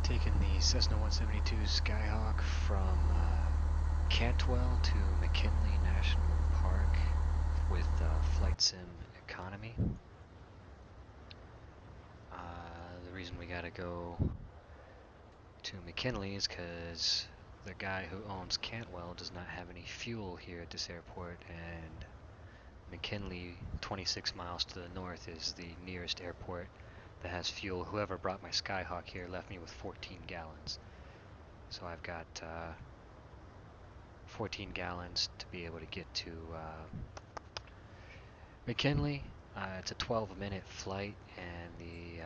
taking the Cessna 172 Skyhawk from Cantwell to McKinley National Park with Flight Sim Economy. The reason we gotta go to McKinley is because the guy who owns Cantwell does not have any fuel here at this airport, and McKinley, 26 miles to the north, is the nearest airport that has fuel. Whoever brought my Skyhawk here left me with 14 gallons. So I've got 14 gallons to be able to get to McKinley. It's a 12-minute flight, and the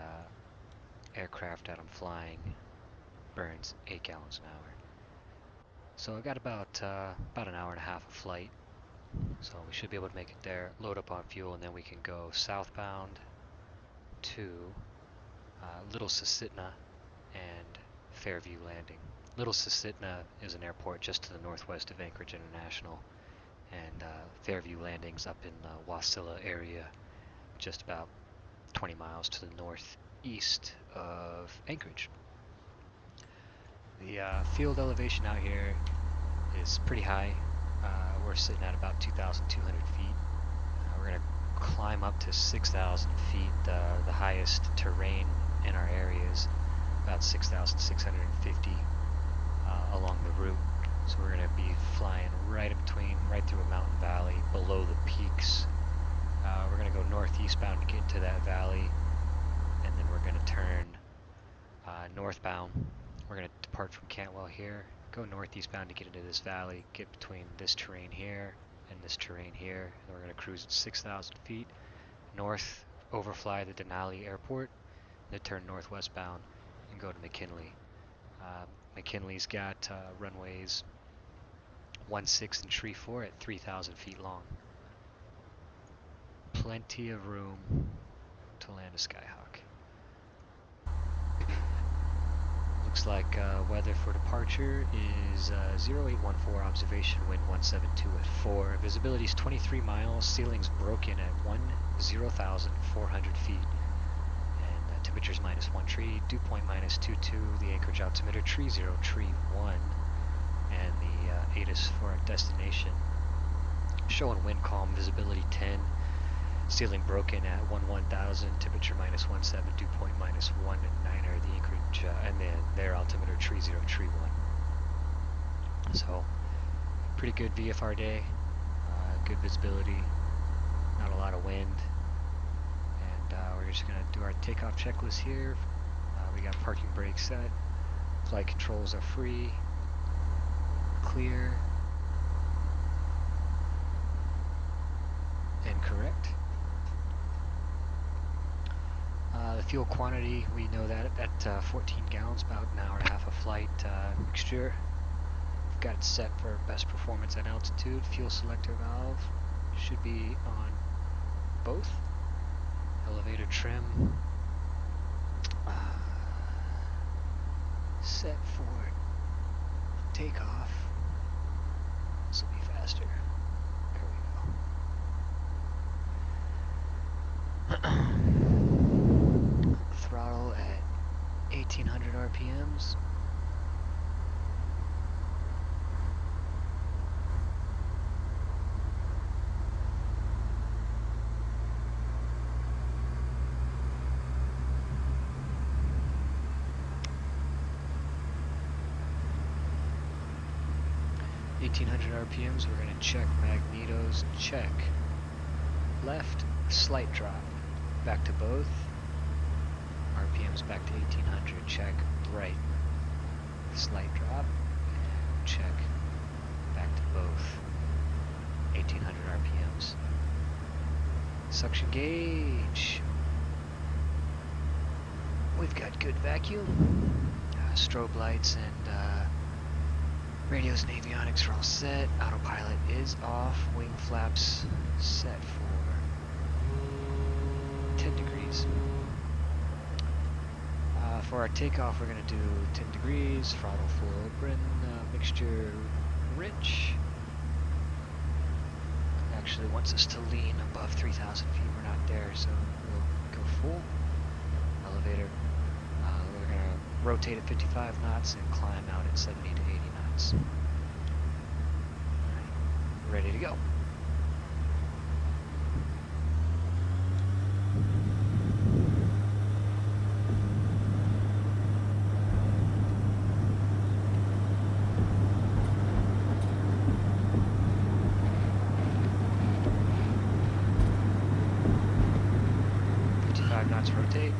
aircraft that I'm flying burns 8 gallons an hour. So I got about an hour and a half of flight. So we should be able to make it there, load up on fuel, and then we can go southbound to Little Cessna and Fairview Landing. Little Cessna is an airport just to the northwest of Anchorage International, and Fairview Landing's up in the Wasilla area, just about 20 miles to the northeast of Anchorage. The field elevation out here is pretty high. We're sitting at about 2,200 feet. We're going to climb up to 6,000 feet. The highest terrain in our area is about 6,650 along the route. So we're going to be flying right through a mountain valley below the peaks. We're going to go northeastbound to get into that valley, and then we're going to turn northbound. We're going to depart from Cantwell here, go northeastbound to get into this valley, get between this terrain here and this terrain here, and we're going to cruise at 6,000 feet north, overfly the Denali Airport, then turn northwestbound and go to McKinley. McKinley's got runways 16 and 34 at 3,000 feet long. Plenty of room to land a Skyhawk. Looks like weather for departure is 0814, observation wind 172 at 4. Visibility is 23 miles, ceiling's broken at 10,400 feet. And temperature's -1 dew point -22, the Anchorage altimeter tree 0, tree 1, and the ATIS for our destination. Showing wind calm, visibility 10, ceiling broken at 11,000, temperature -17, dew point -1, and 9er, the Anchorage, and then their altimeter tree 0, tree 1. So, pretty good VFR day, good visibility, not a lot of wind, and we're just going to do our takeoff checklist here. We got parking brakes set, flight controls are free, clear, and correct. The fuel quantity, we know that at 14 gallons, about an hour and a half of flight. Mixture, we've got it set for best performance at altitude. Fuel selector valve should be on both. Elevator trim set for takeoff. This will be faster. There we go. Throttle at 1,800 RPMs. RPMs. We're going to check magnetos. Check. Left, slight drop. Back to both. RPMs back to 1,800. Check. Right. Slight drop. And check. Back to both. 1,800 RPMs. Suction gauge. We've got good vacuum. Strobe lights and radios and avionics are all set. Autopilot is off. Wing flaps set for 10 degrees. For our takeoff, we're going to do 10 degrees, throttle full open, mixture rich. It actually wants us to lean above 3,000 feet. We're not there, so we'll go full. Elevator. We're going to rotate at 55 knots and climb out at 70 to 80 knots. All right, ready to go. Knots rotate.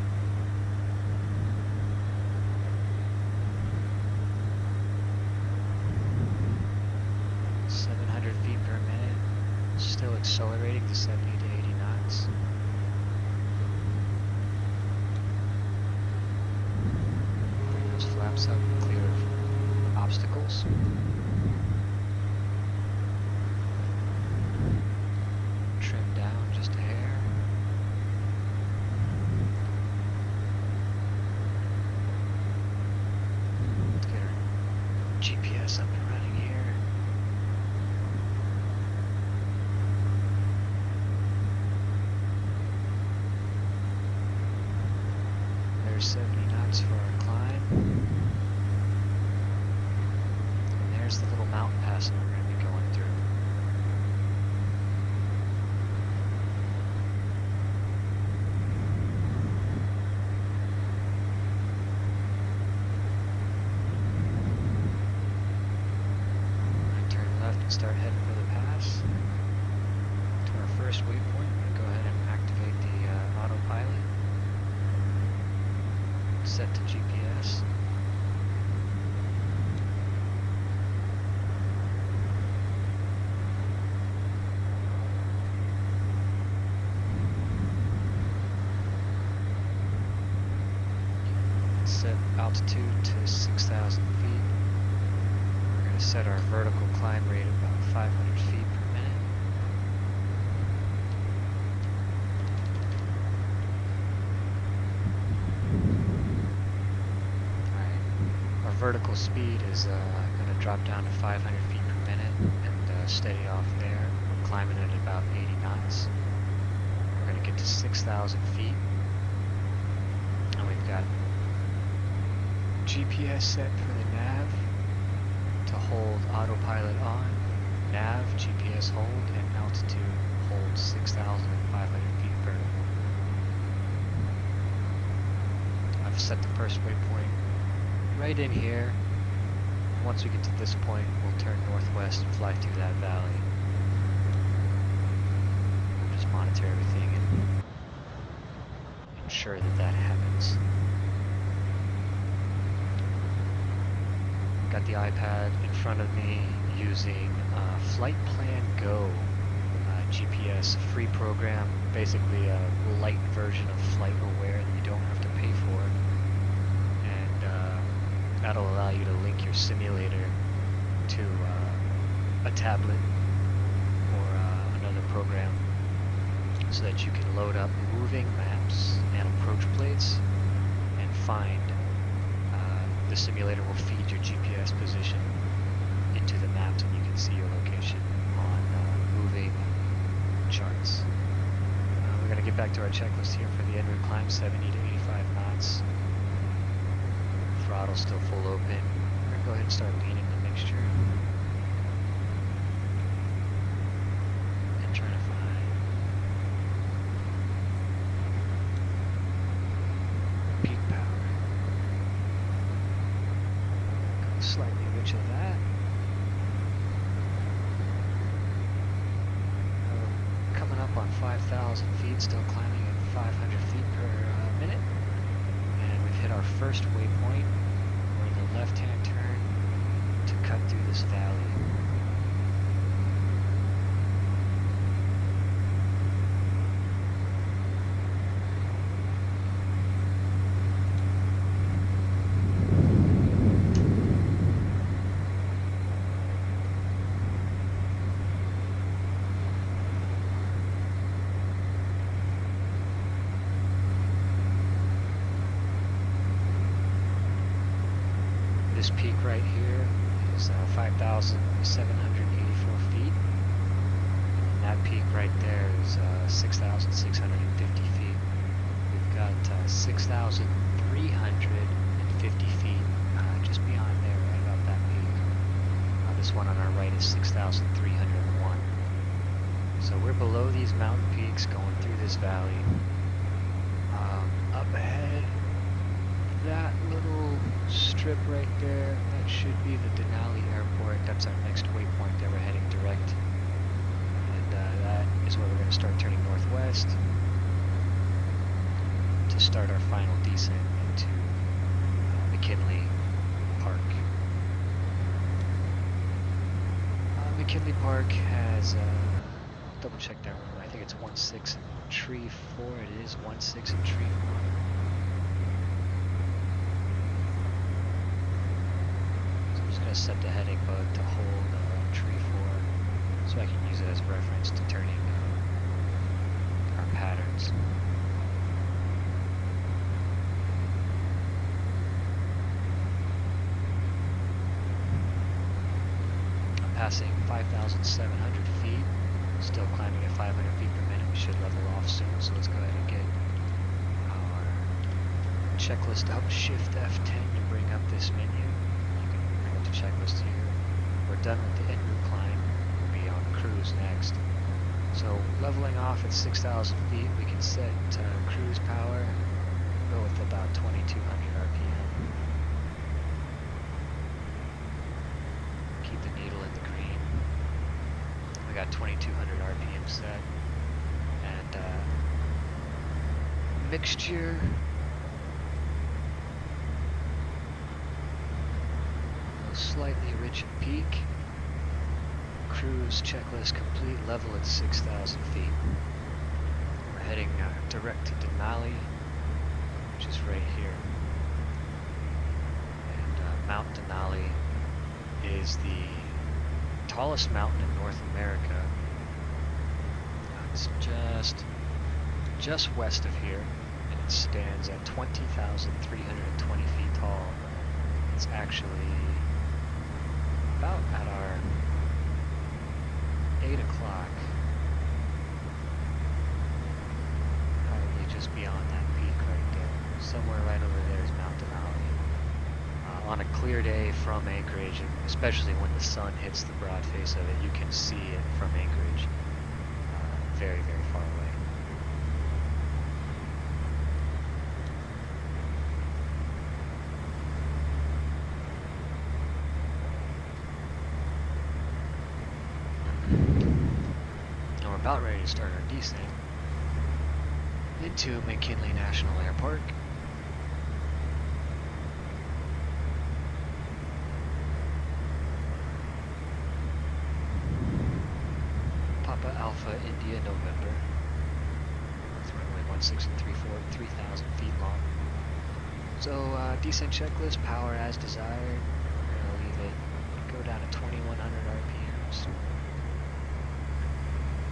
feet per minute, still accelerating to 70 to 80 knots. Bring those flaps up, clear of obstacles. Trim down just a hair. Let's get our GPS up and running here. There's 70 knots for our climb. And there's the little mountain pass that we're going to be going through. I turn left and start heading for the pass. To our first waypoint, we're going to go ahead and activate the autopilot. Set to GPS. Set altitude to 6,000 feet. We're going to set our vertical climb rate about 500 feet per minute. Vertical speed is going to drop down to 500 feet per minute and steady off there. We're climbing at about 80 knots. We're going to get to 6,000 feet. And we've got GPS set for the nav to hold autopilot on, nav, GPS hold, and altitude hold 6,500 feet vertical. I've set the first waypoint right in here. Once we get to this point, we'll turn northwest and fly through that valley. We'll just monitor everything and ensure that that happens. Got the iPad in front of me using Flight Plan Go GPS free program, basically a light version of Flight Aware that you don't have to pay for. That'll allow you to link your simulator to a tablet or another program so that you can load up moving maps and approach plates and find the simulator will feed your GPS position into the maps and you can see your location on moving charts. We're going to get back to our checklist here for the en route climb, 70 to 85 knots. Throttle's still full open. We're going to go ahead and start leaning the mixture. And trying to find peak power. Go slightly rich of that. We're coming up on 5,000 feet, still climbing at 500 feet per minute. And we've hit our first waypoint. Left-hand turn to cut through this valley. This peak right here is 5,784 feet. And that peak right there is 6,650 feet. We've got 6,350 50 feet just beyond there, right about that peak. This one on our right is 6,301. So we're below these mountain peaks going through this valley. Up ahead, that little strip right there, that should be the Denali Airport. That's our next waypoint that we're heading direct. And that is where we're going to start turning northwest to start our final descent into McKinley Park. McKinley Park has, I'll double check that runway, I think it's 16 and tree 4, it is 16 and tree 4. So I'm just going to set the heading bug to hold tree 4 so I can use it as a reference to turning our patterns. Passing 5,700 feet, still climbing at 500 feet per minute. We should level off soon, so let's go ahead and get our checklist up. Shift F10 to bring up this menu. You can bring up the checklist here. We're done with the en route climb. We'll be on cruise next. So leveling off at 6,000 feet, we can set cruise power, go with about 2,200 RPM. Keep the needle in the green. We got 2,200 RPM set, and mixture. Slightly rich in peak. Cruise checklist complete. Level at 6,000 feet. We're heading direct to Denali, which is right here. And Mount Denali is the tallest mountain in North America. It's just west of here, and it stands at 20,320 feet tall. It's actually about at our 8 o'clock, probably just beyond that peak right there. Somewhere right over there is Mount Denali. On a clear day from Anchorage, especially when the sun hits the broad face of it, you can see it from Anchorage very, very far away. And we're about ready to start our descent into McKinley National Airport. Alpha India November. It's runway 1634, 3,000 feet long. So descent checklist, power as desired. We're going to leave it, go down to 2,100 RPMs.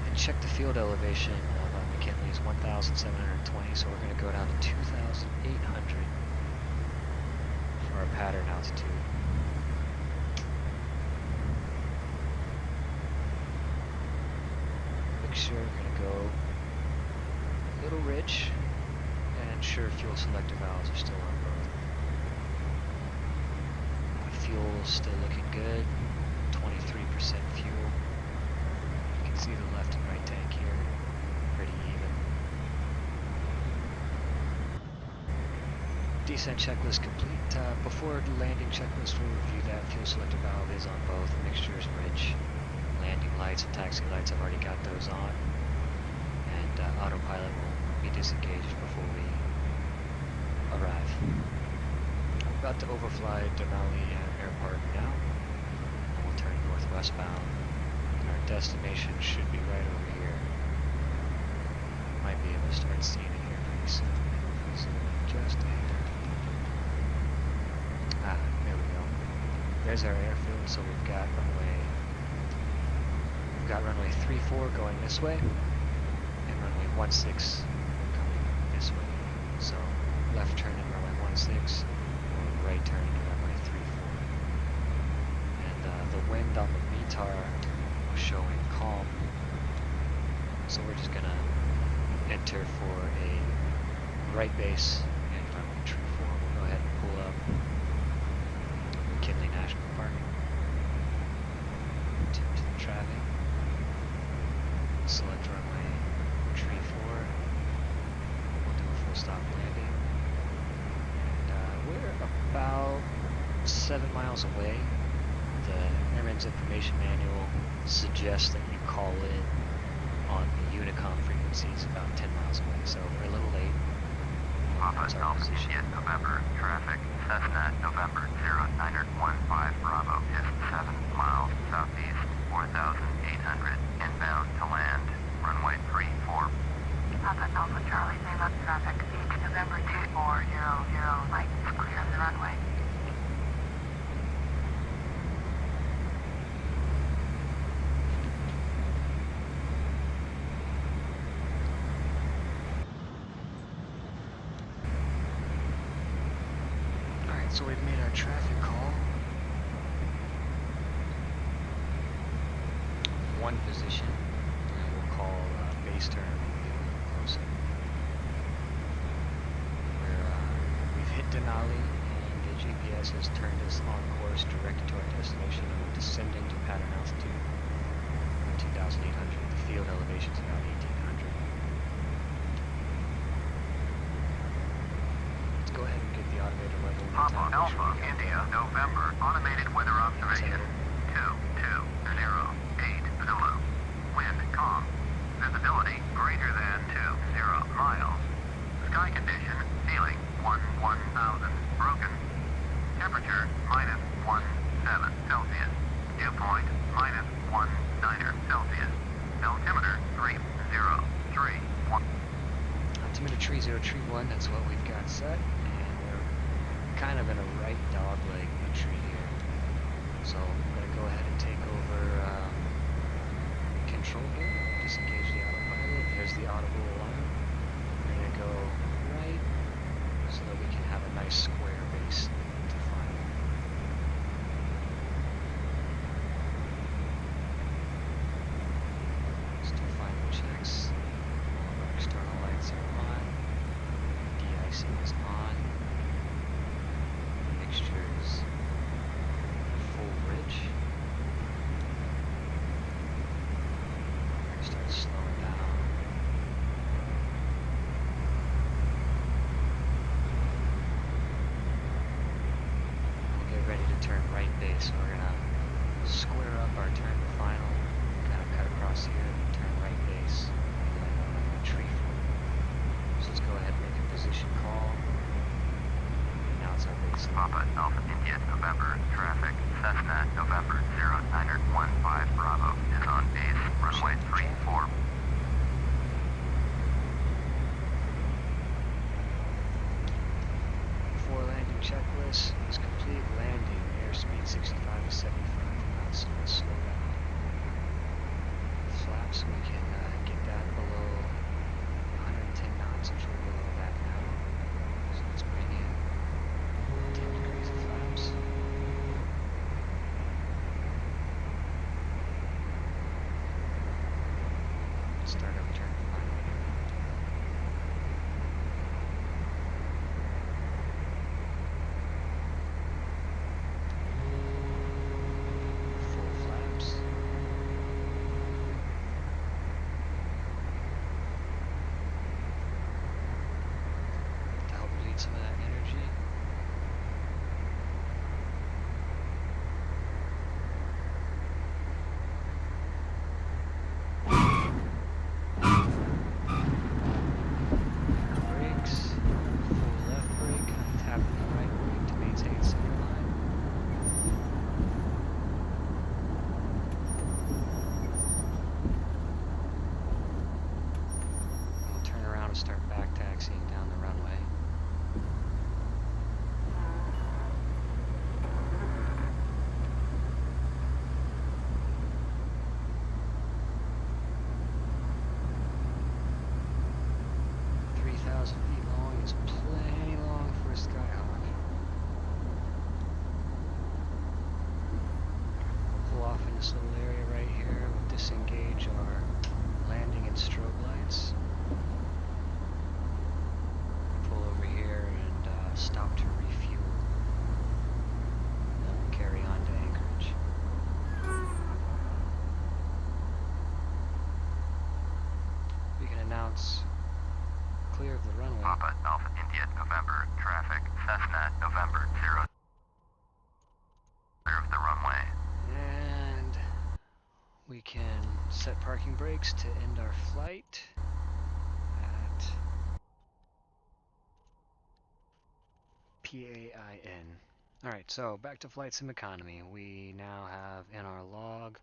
And check the field elevation of McKinley is 1,720, so we're going to go down to 2,800 for our pattern altitude. Sure, we're going to go a little rich and ensure fuel selector valves are still on both. Fuel's still looking good, 23% fuel. You can see the left and right tank here, pretty even. Descent checklist complete. Before the landing checklist, we'll review that. Fuel selector valve is on both, mixture is rich. Landing lights and taxi lights, I've already got those on, and autopilot will be disengaged before we arrive. We're about to overfly Denali Airport now, and we'll turn northwestbound, and our destination should be right over here. Might be able to start seeing it here pretty soon. So just there we go. There's our airfield, so we've got runway 34 going this way, and runway 16 coming this way. So left turn at runway 16, or right turn at runway 34. And the wind on the METAR was showing calm, so we're just gonna enter for a right base and runway 34. We'll go ahead and pull up. National Park. Tip to the traffic. Select runway tree 4. We'll do a full stop landing. And we're about 7 miles away. The Airman's Information Manual suggests that you call in on the Unicom frequencies about 10 miles away, so we're a little late. Papa Alpha India November traffic Cessna November 0915 Bravo is 7 miles southeast, 4,800 inbound to land, runway 34. Papa Alpha Charlie Lima traffic Beach November 2400 lights clear of the runway. So we've made our traffic call. One position, and we'll call base turn when we get a little closer. We've hit Denali, and the GPS has turned us on course directed to our destination, and we're descending to pattern altitude of 2,800. The field elevation is about 1,800. Go ahead and get the automated weather. Papa Alpha India November automated weather observation 220 Zulu. Wind calm. Visibility greater than 20 miles. Sky condition feeling 1000. Broken. Temperature -17 Celsius. Dew point -19 Celsius. Altimeter 3031. Altimeter 3031, that's what we've got set. Kind of in a right dog leg entry here, so I'm going to go ahead and take over control here, disengage the autopilot. There's the audible alarm. We're going to go right so that we can have a nice square base to fly. Still final checks. All of our external lights are on. De-icing is on. Mixtures full bridge. We're going to start slowing down. We'll get ready to turn right base. So we're going to square up our turn to final, kind of cut across here, and turn right base, and land on a tree fort. So let's go ahead and make a position call. Papa Alpha India November traffic Cessna November 0915 Bravo is on base runway 34. Before landing checklist is complete. Landing airspeed 65 to 75 knots. Let's slow down. Flaps, we can get that below 110 knots, which we're below that now. So let's bring in 10 degrees of flaps. Start up turn final here. Full flaps. To help bleed some of that energy. Start back taxiing down the runway. Feet long is plenty long for a Skyhawk. We'll pull off in this little area right here. We'll disengage our landing and strobe lights. Pull over here and stop to refuel. And we'll carry on the runway. And we can set parking brakes to end our flight at PAIN. Alright, so back to flight sim economy. We now have in our log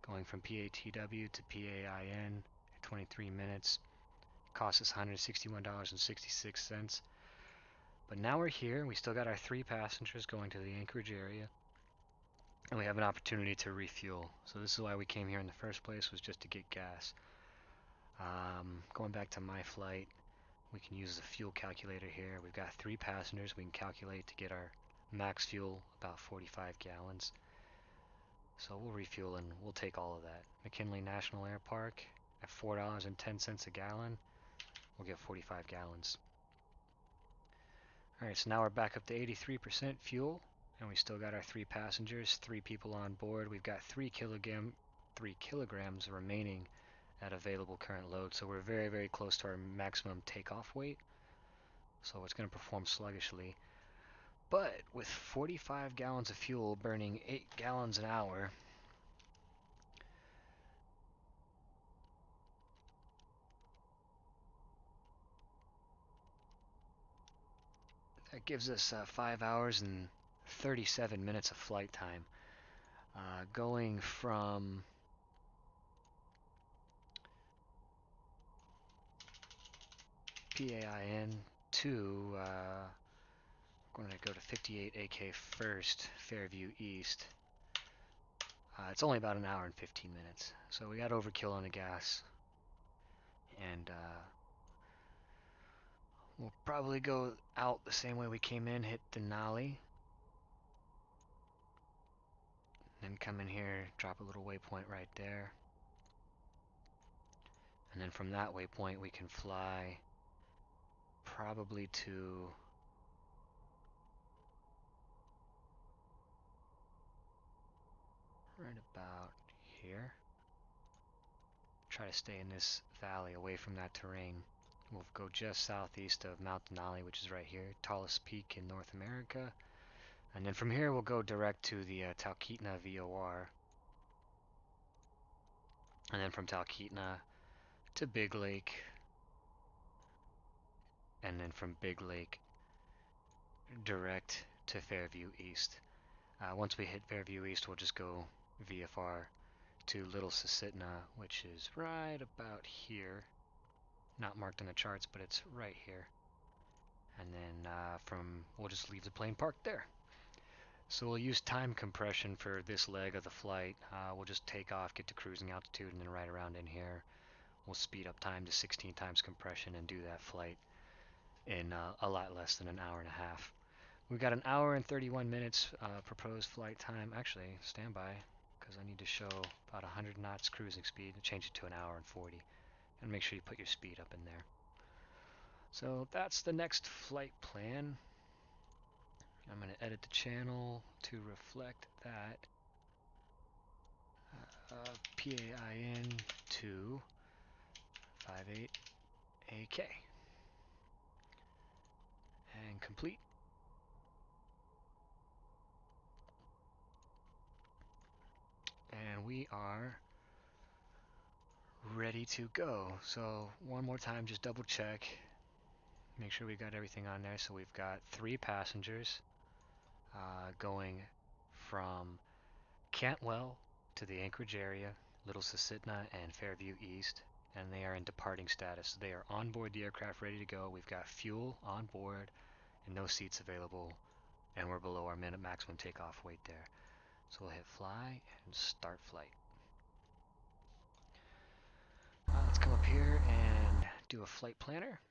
going from PATW to PAIN at 23 minutes. Cost us $161.66. But now we're here. We still got our 3 passengers going to the Anchorage area. And we have an opportunity to refuel. So this is why we came here in the first place, was just to get gas. Going back to my flight, we can use the fuel calculator here. We've got 3 passengers. We can calculate to get our max fuel, about 45 gallons. So we'll refuel and we'll take all of that. McKinley National Air Park at $4.10 a gallon. We'll get 45 gallons. Alright, so now we're back up to 83% fuel, and we still got our 3 passengers, 3 people on board. We've got 3 kilograms remaining at available current load, so we're very, very close to our maximum takeoff weight. So it's going to perform sluggishly. But with 45 gallons of fuel burning 8 gallons an hour, that gives us 5 hours and 37 minutes of flight time. Going from PAIN to, we're going to go to 58AK first, Fairview East. It's only about an hour and 15 minutes. So we got overkill on the gas. And we'll probably go out the same way we came in, hit Denali. Then come in here, drop a little waypoint right there. And then from that waypoint we can fly probably to right about here. Try to stay in this valley away from that terrain. We'll go just southeast of Mount Denali, which is right here, tallest peak in North America. And then from here we'll go direct to the Talkeetna VOR. And then from Talkeetna to Big Lake. And then from Big Lake direct to Fairview East. Once we hit Fairview East, we'll just go VFR to Little Susitna, which is right about here. Not marked on the charts, but it's right here. And then we'll just leave the plane parked there. So we'll use time compression for this leg of the flight. We'll just take off, get to cruising altitude, and then right around in here, we'll speed up time to 16 times compression and do that flight in a lot less than an hour and a half. We've got an hour and 31 minutes proposed flight time. Actually, stand by, because I need to show about 100 knots cruising speed and change it to an hour and 40. And make sure you put your speed up in there. So that's the next flight plan. I'm going to edit the channel to reflect that. PAIN to 58AK. And complete. And we are ready to go. So one more time, just double check. Make sure we got everything on there. So we've got 3 passengers going from Cantwell to the Anchorage area, Little Susitna and Fairview East, and they are in departing status. They are on board the aircraft ready to go. We've got fuel on board and no seats available, and we're below our minute maximum takeoff weight there. So we'll hit fly and start flight. Let's come up here and do a flight planner,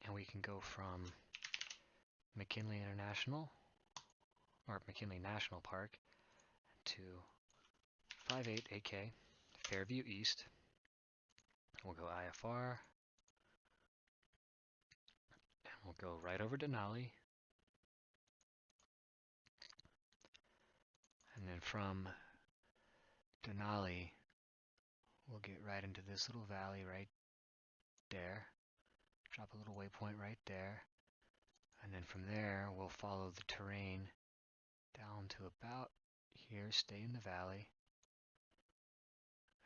and we can go from McKinley International, or McKinley National Park, to 58AK, Fairview East. We'll go IFR, and we'll go right over Denali. And then from Denali, we'll get right into this little valley right there. Drop a little waypoint right there. And then from there, we'll follow the terrain down to about here, stay in the valley.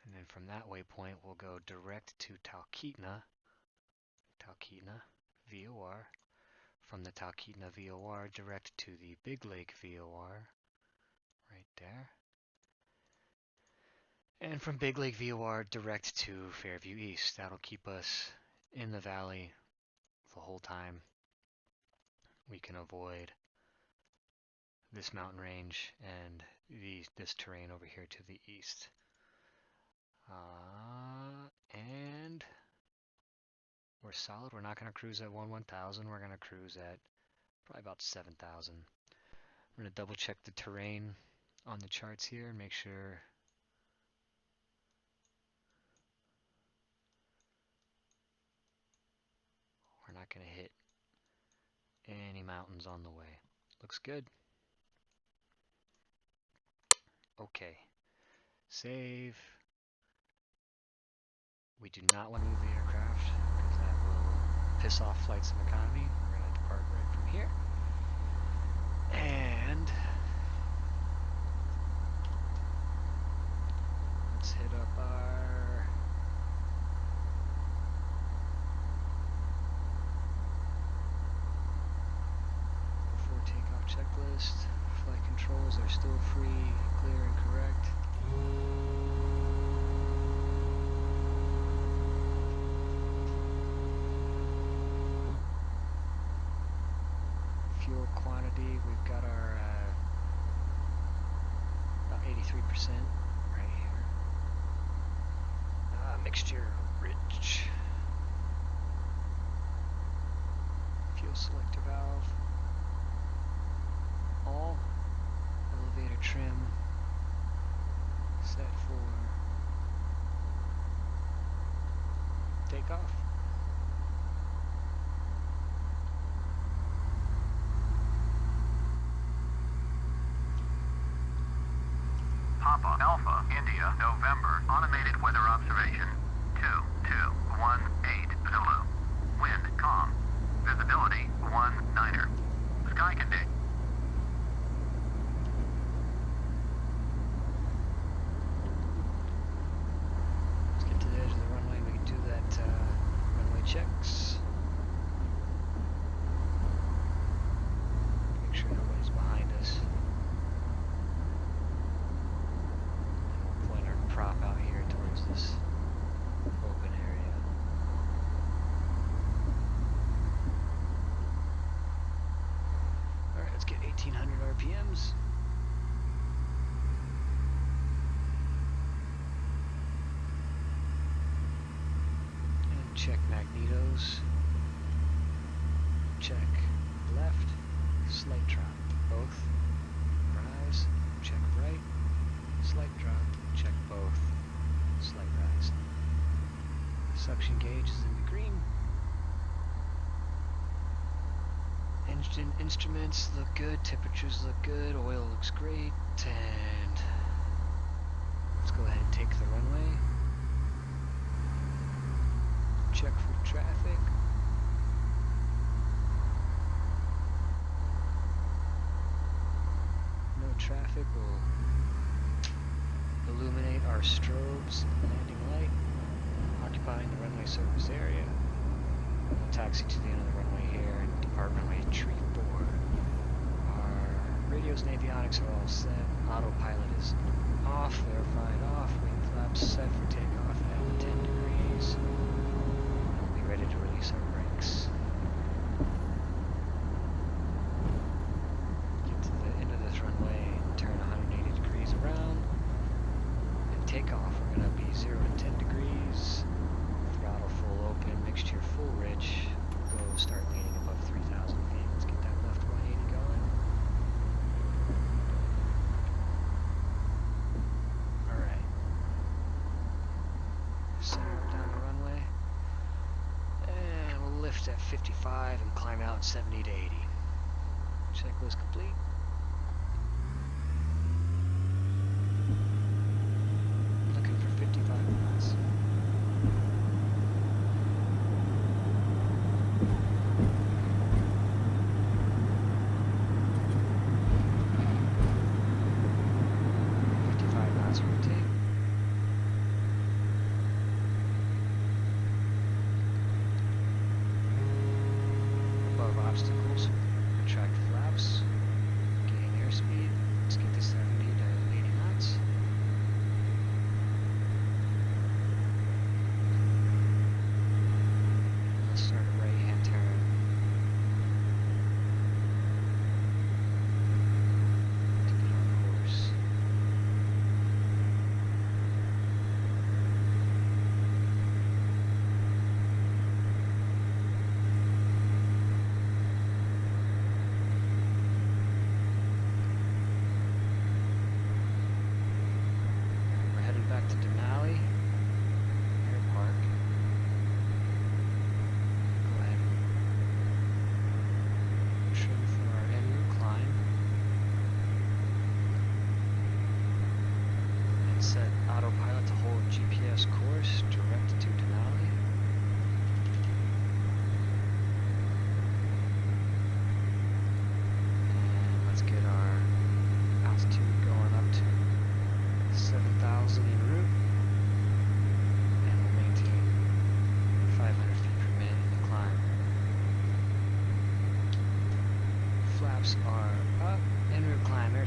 And then from that waypoint, we'll go direct to Talkeetna VOR. From the Talkeetna VOR, direct to the Big Lake VOR, right there. And from Big Lake VOR, direct to Fairview East. That'll keep us in the valley the whole time. We can avoid this mountain range and this terrain over here to the east. And we're solid. We're not going to cruise at 1,000. We're going to cruise at probably about 7,000. I'm going to double check the terrain on the charts here and make sure we're not going to hit any mountains on the way. Looks good. Okay. Save. We do not want to move the aircraft because that will piss off flight sim economy. We're going to depart right from here. And let's hit up our before takeoff checklist. Flight controls are still free, clear, and correct. Fuel quantity, we've got our about 83% right here. Mixture rich. Fuel selector valve. All. Elevator trim. Set for takeoff. Papa Alpha India November automated weather observation 2218 Zulu. Wind calm. Visibility 19er. Sky condition. Let's get to the edge of the runway. We can do that runway checks. Make sure nobody's behind us. Point our prop out here towards this open area. Alright, let's get 1800 RPMs. And check magnetos. Check left, slight drop. Both. Rise, check right. Slight drop, check both, slight rise. Suction gauge is in the green. Engine instruments look good, temperatures look good, oil looks great, and let's go ahead and take the runway. Check for traffic. No traffic will illuminate our strobes, landing light, occupying the runway surface area. We'll taxi to the end of the runway here and depart runway tree 4. Our radios and avionics are all set. Autopilot is off, verified off, wing flaps set for takeoff at 10 degrees. And we'll be ready to release our brakes. Get to the end of this runway, turn 180 degrees around. Takeoff, we're going to be 0 to 10 degrees, throttle full open, mixture full rich, we'll go start leaning above 3,000 feet. Let's get that left 180 going. Alright. Center down the runway. And we'll lift at 55 and climb out 70 to 80. Checklist complete. Looking for 55 knots.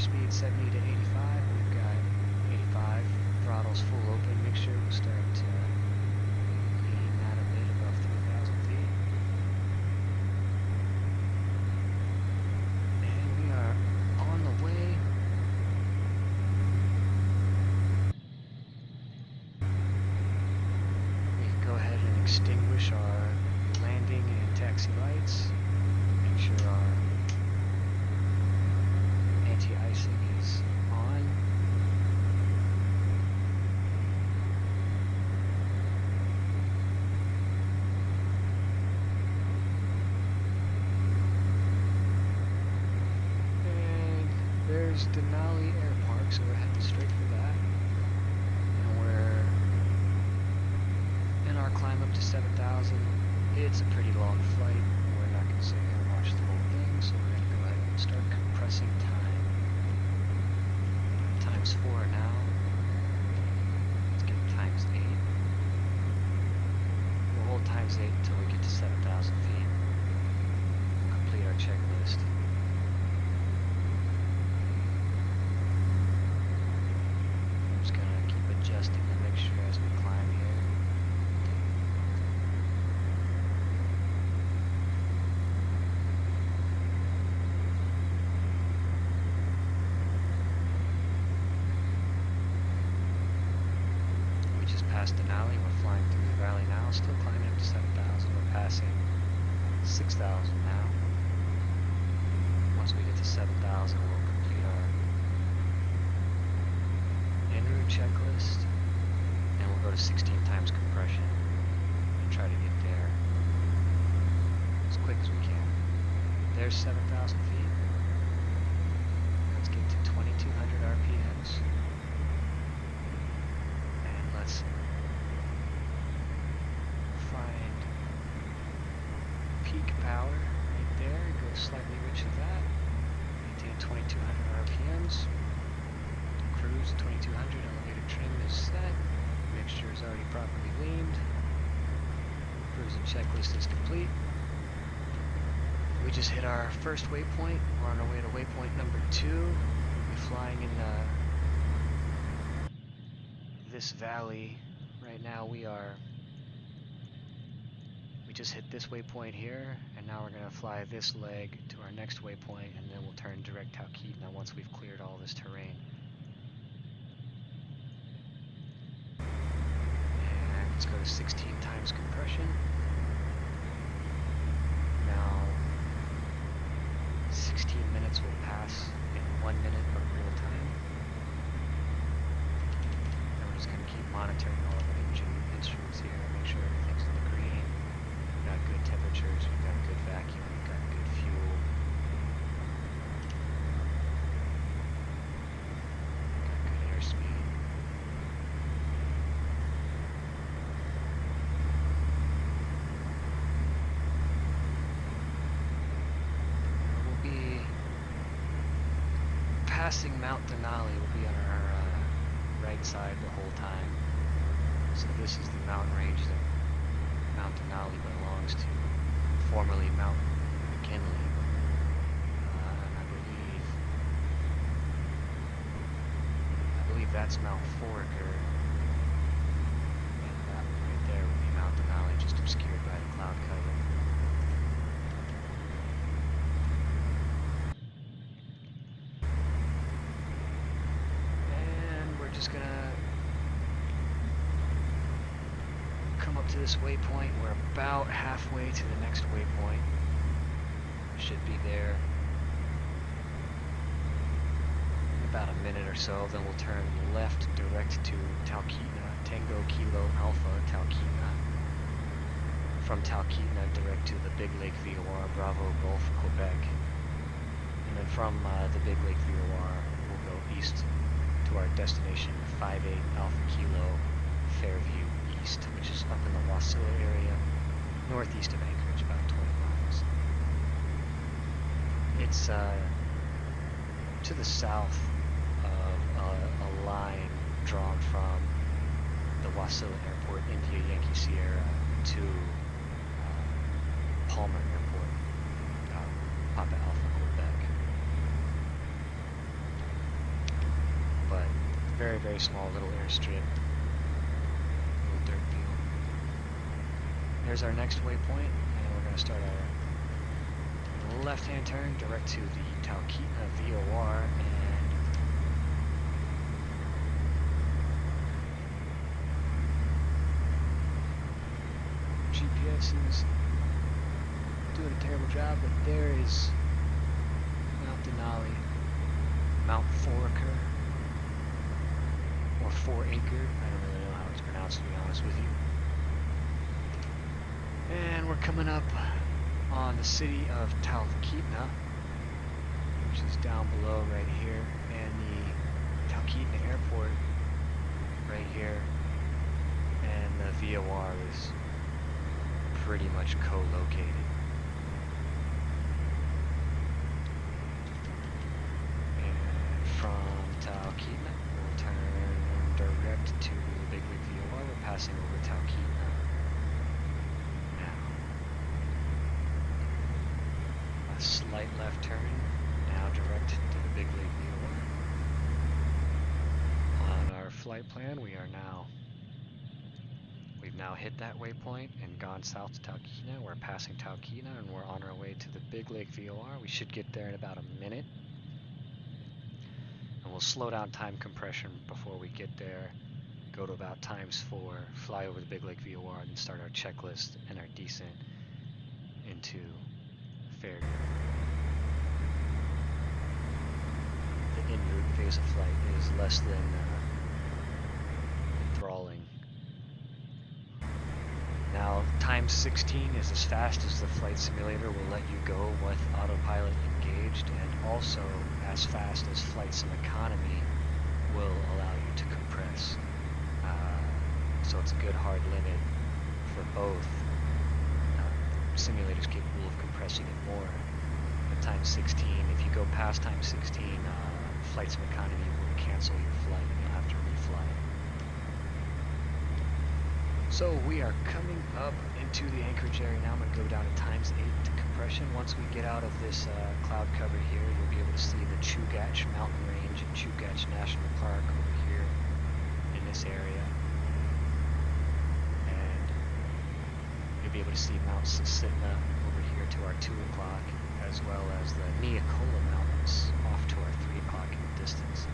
airspeed 70 to 85. We've got 85. Throttle's full open. Make sure we'll start lean that a bit above 3,000 feet. And we are on the way. We can go ahead and extinguish our landing and taxi lights. Make sure our anti-icing is on. And there's Denali Air Park, so we're heading straight for that. And we're in our climb up to 7,000. It's a pretty long flight. We're not going to sit here and watch the whole thing, so we're going to go ahead and start compressing time. Times 4 now. Let's get times 8. We'll hold times 8 until we get to 7,000 feet. We'll complete our checklist. I'm just going to keep adjusting to make sure as we climb here. Past Denali, we're flying through the valley now, still climbing up to 7,000. We're passing 6,000 now. Once we get to 7,000, we'll complete our en route checklist, and we'll go to 16 times compression and try to get there as quick as we can. There's 7,000 feet. Let's get to 2,200 RPMs. And let's find peak power right there. Go slightly rich of that. Maintain 2,200 RPMs. Cruise 2,200. Elevator trim is set. Mixture is already properly leaned. Cruising checklist is complete. We just hit our first waypoint. We're on our way to waypoint number 2. We'll be flying in this valley. Right now we just hit this waypoint here, and now we're going to fly this leg to our next waypoint, and then we'll turn direct Talkeetna once we've cleared all this terrain. And let's go to 16 times compression. Now 16 minutes will pass in 1 minute of real time. And we're just going to keep monitoring all of our engine instruments here, make sure everything's in the green. We've got good temperatures, we've got good vacuum, we've got good fuel. Got good airspeed. We'll be passing Mount Denali. We'll be on our right side the whole time. So this is the mountain range that Mount Denali belongs to, formerly Mount McKinley. And I believe that's Mount Foraker. And that one right there would be Mount Denali, just obscured by the cloud cover. Just gonna come up to this waypoint. We're about halfway to the next waypoint. Should be there in about a minute or so. Then we'll turn left direct to Talkeetna, Tango Kilo Alpha, Talkeetna. From Talkeetna direct to the Big Lake VOR, Bravo Gulf, Quebec. And then from the Big Lake VOR, we'll go east to our destination, 58 Alpha Kilo, Fairview East, which is up in the Wasilla area, northeast of Anchorage, about 20 miles. It's to the south of a line drawn from the Wasilla Airport, India Yankee Sierra, to Palmer Airport, Papa Alpha, Quebec. Very, very small little airstrip. Little dirt field. There's our next waypoint, and we're going to start our left-hand turn direct to the Talkeetna VOR, and GPS is doing a terrible job, but there is Mount Denali, Mount Foraker, or 4-acre. I don't really know how it's pronounced, to be honest with you. And we're coming up on the city of Talkeetna, which is down below right here, and the Talkeetna Airport right here, and the VOR is pretty much co-located. And from Talkeetna, we'll turn direct to the Big Lake VOR. We're passing over Talkeetna now. A slight left turn, now direct to the Big Lake VOR. On our flight plan, we've now hit that waypoint and gone south to Talkeetna. We're passing Talkeetna and we're on our way to the Big Lake VOR. We should get there in about a minute. And we'll slow down time compression before we get there, go to about ×4, fly over the Big Lake VOR, and then start our checklist and our descent into Fairview. The en route phase of flight is less than enthralling. Now, ×16 is as fast as the flight simulator will let you go with autopilot engaged, and also as fast as flight sim economy will allow you to compress. So it's a good hard limit for both. Simulators capable of compressing it more. At ×16, if you go past ×16, flight sim economy will cancel your flight and you'll have to refly it. So we are coming up into the anchorage area now. I'm going to go down to ×8 to compression. Once we get out of this cloud cover here, you'll be able to see the Chugach Mountain Range and Chugach National Park over here in this area. And you'll be able to see Mount Cessna over here to our 2 o'clock, as well as the Neocola Mountains off to our 3 o'clock in the distance.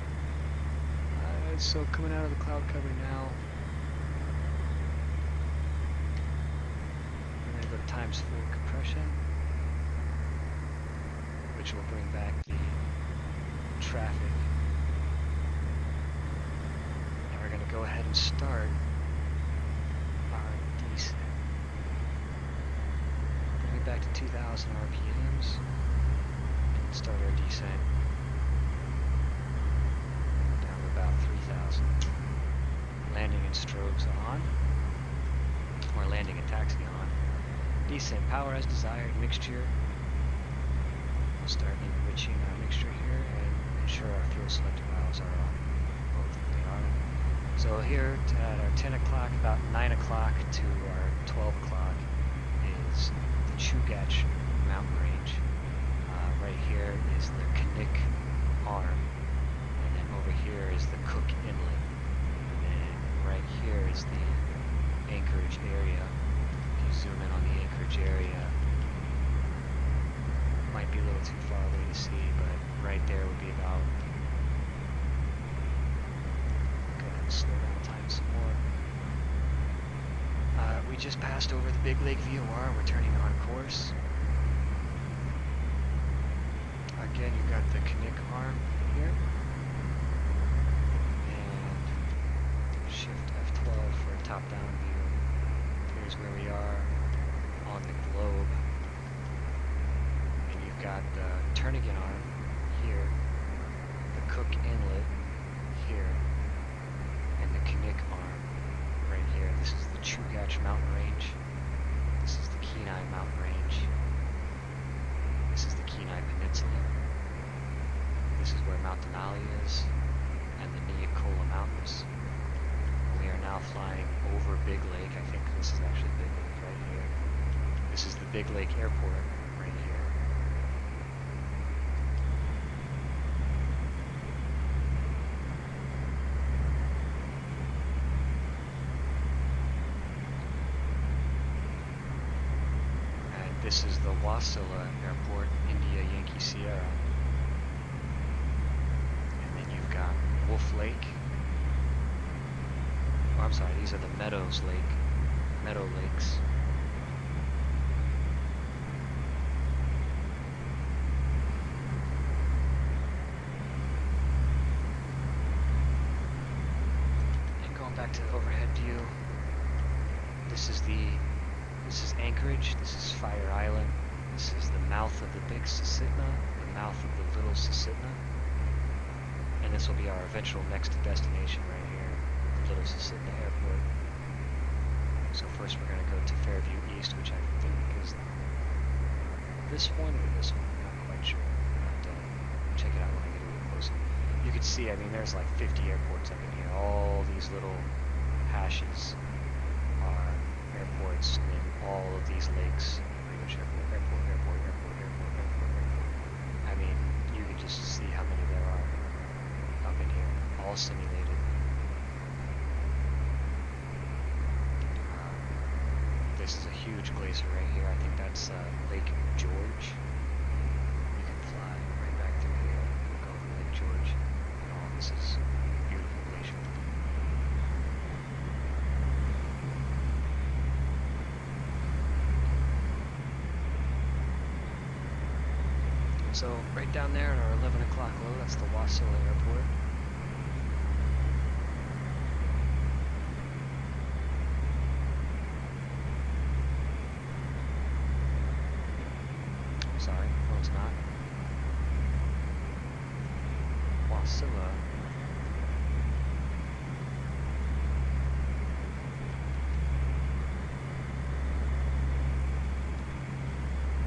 So coming out of the cloud cover now, go to ×4 compression, which will bring back the traffic. And we're going to go ahead and start our descent. Bring it back to 2,000 RPMs and start our descent down to about 3,000. Landing and strobes on, or landing and taxi on. Descent power as desired, mixture. We'll start enriching our mixture here and ensure our fuel selector valves are on. Both they are. So here at our 10 o'clock, about 9 o'clock to our 12 o'clock is the Chugach Mountain Range. Right here is the Knik Arm, and then over here is the Cook Inlet, and then right here is the anchorage area. Zoom in on the anchorage area. Might be a little too far away to see, but right there would be about. Go ahead and slow down time some more. We just passed over the Big Lake VOR. We're turning on course. Again, you've got the Knik Arm here. And shift F12 for a top-down view. Here's where we are on the globe, and you've got the Turnagain Arm here, the Cook Inlet here, and the Knik Arm right here. This is the Chugach Mountain Range. This is the Kenai Mountain Range. This is the Kenai Peninsula. This is where Mount Denali is, and the Neocola Mountains. We are now flying over Big Lake. I think this is actually Big Lake right here. This is the Big Lake Airport right here. This is the Wasilla Airport, India Yankee Sierra. And then you've got Wolf Lake. Oh, I'm sorry, these are the Meadow Lakes. And going back to the overhead view, this is Anchorage, this is Fire Island, this is the mouth of the Big Susitna, the mouth of the Little Susitna, and this will be our eventual next destination right here, the Little Susitna Airport. So first we're going to go to Fairview East, which I think is this one or this one, I'm not quite sure. I'll have to check it out when I get a little closer. You can see, I mean, there's like 50 airports up in here. All these little hashes are airports, and then all of these lakes, pretty much airport. I mean, you can just see how many there are up in here, all simulated. This is a huge glacier right here. I think that's Lake George. You can fly right back through here, go over Lake George, and all this is beautiful glacier. So right down there at our 11 o'clock low, that's the Wasilla Airport. Sorry, no it's not. Wasilla.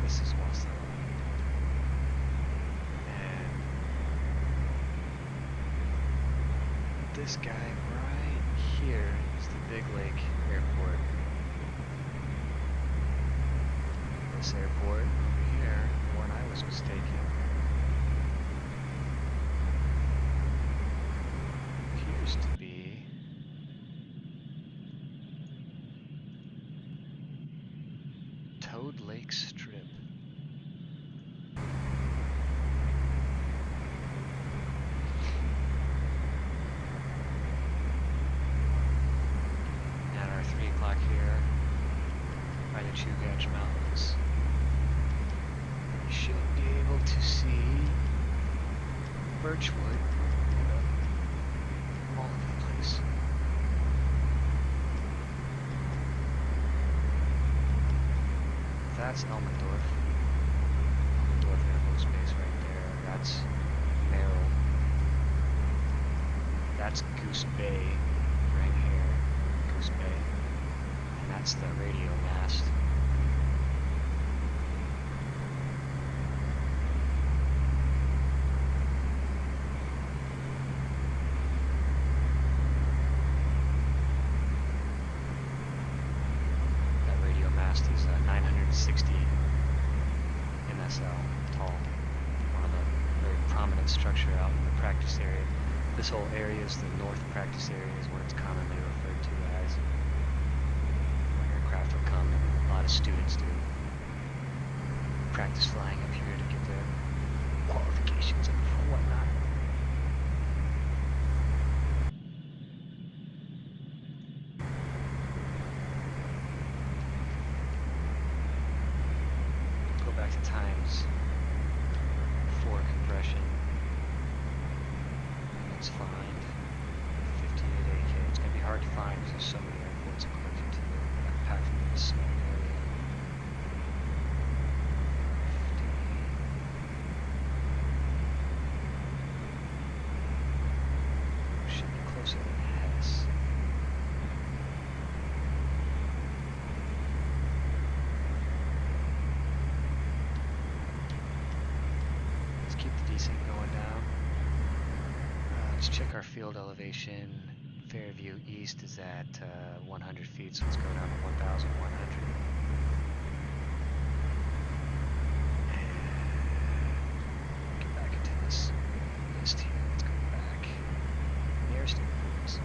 This is Wasilla. And this guy right here is the Big Lake Airport. This airport over here, the one I was mistaken, appears to be Toad Lake Strip. At our 3 o'clock here, by the Chugach Mountains, we should be able to see Birchwood all over the place. That's Elmendorf. Elmendorf Air Force Base right there. That's Merrill. That's Goose Bay right here. Goose Bay. And that's the radio mast. Is 960 MSL tall. One of the very prominent structure out in the practice area. This whole area is the North Practice Area, is what it's commonly referred to as. Where aircraft will come and a lot of students do practice flying up here to get their qualifications and whatnot. Back to times 4 compression. Let's find 58AK. It's going to be hard to find because there's so many airports connected to the packed into this small area. Should be closer than Hess. Descent going down. Let's check our field elevation. Fairview East is at 100 feet, so let's go down to 1,100. And get back into this list here. Let's go back. Nearest airports.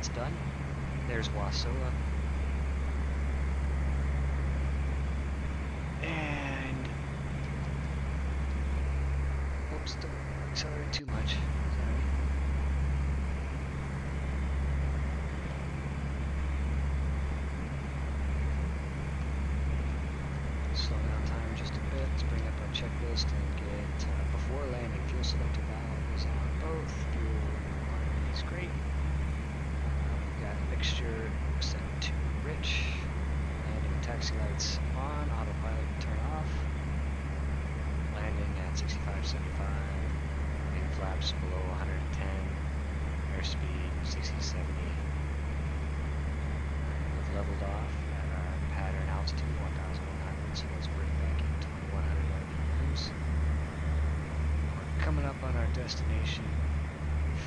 that's done. There's Wasilla. And oops, don't accelerate too much. Sorry. Slow down time just a bit. Let's bring up our checklist and get before landing. Fuel selector valve is on both. Fuel quantity is great. We've got mixture set to rich. Landing taxi lights on. Autopilot turn off. Landing at 65.75. Main flaps below 110. Airspeed 60-70. We've leveled off at our pattern altitude 1,100, so let's bring back in 2,100 RPMs. We're coming up on our destination,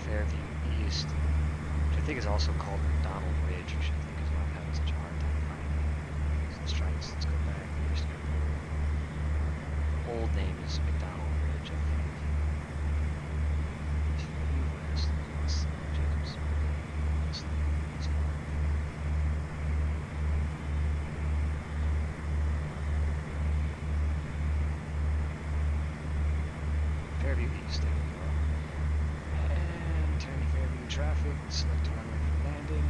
Fairview East, which I think is also called McDonald Ridge, which I think is why I'm having such a hard time finding it. So let's try this. Let's go back. Old name is McDonald Ridge, I think. Fairview West. Let's Jacobs. Fairview East, there we go. And turning Fairview traffic, select runway for landing.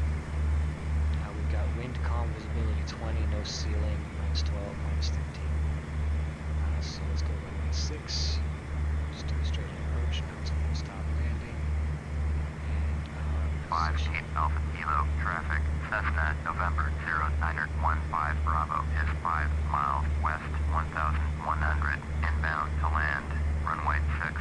We've got wind calm visibility 20, no ceiling, -12, -13. So let's go runway 6. Just do a straight approach, now it's full stop landing. And 58 Alpha Kilo traffic. Cessna November 0915 Bravo is 5 miles west, 1,100 inbound to land. Runway 6.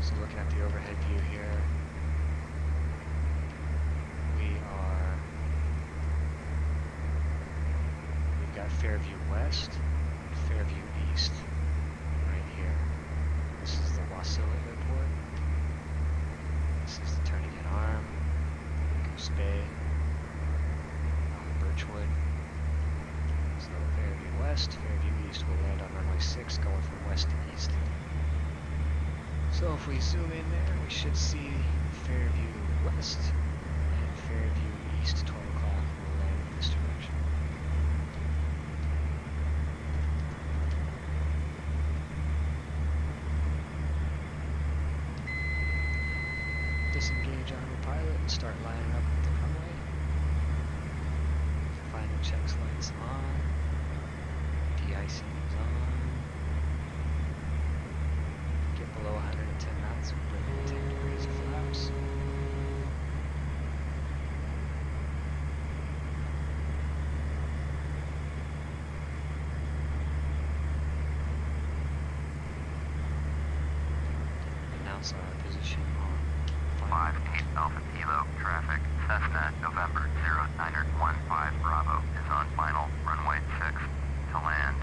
So looking at the overhead view here, we've got Fairview West, Fairview East, right here. This is the Wasilla Airport. This is the turning in arm, Goose Bay, Birchwood. So Fairview West, Fairview East will land on runway 6, going from west to east. So if we zoom in there, we should see Fairview West and Fairview East, 12 o'clock, will land in this direction. Disengage autopilot and start lining up the runway. Final checks lights on. De-icing is on. Get below 110 knots, we bring in 10 degrees of flaps. Announce our position on 58 Alpha Kilo traffic. Cessna November 0915 Bravo is on final runway 6 to land.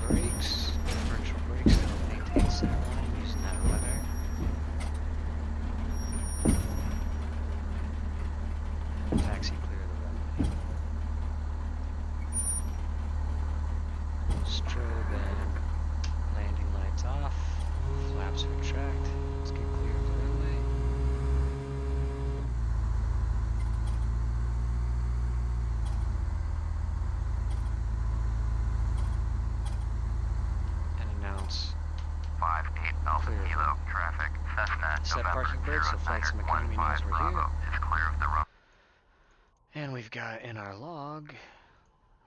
brakes, differential brakes to help maintain center line using that rudder. And taxi clear the runway. Strobe and landing lights off. Flaps retract. Let's get clear of the runway. Mockingbird, so Flight Sim Academy knows we're here. Is clear of the runway. And we've got in our log,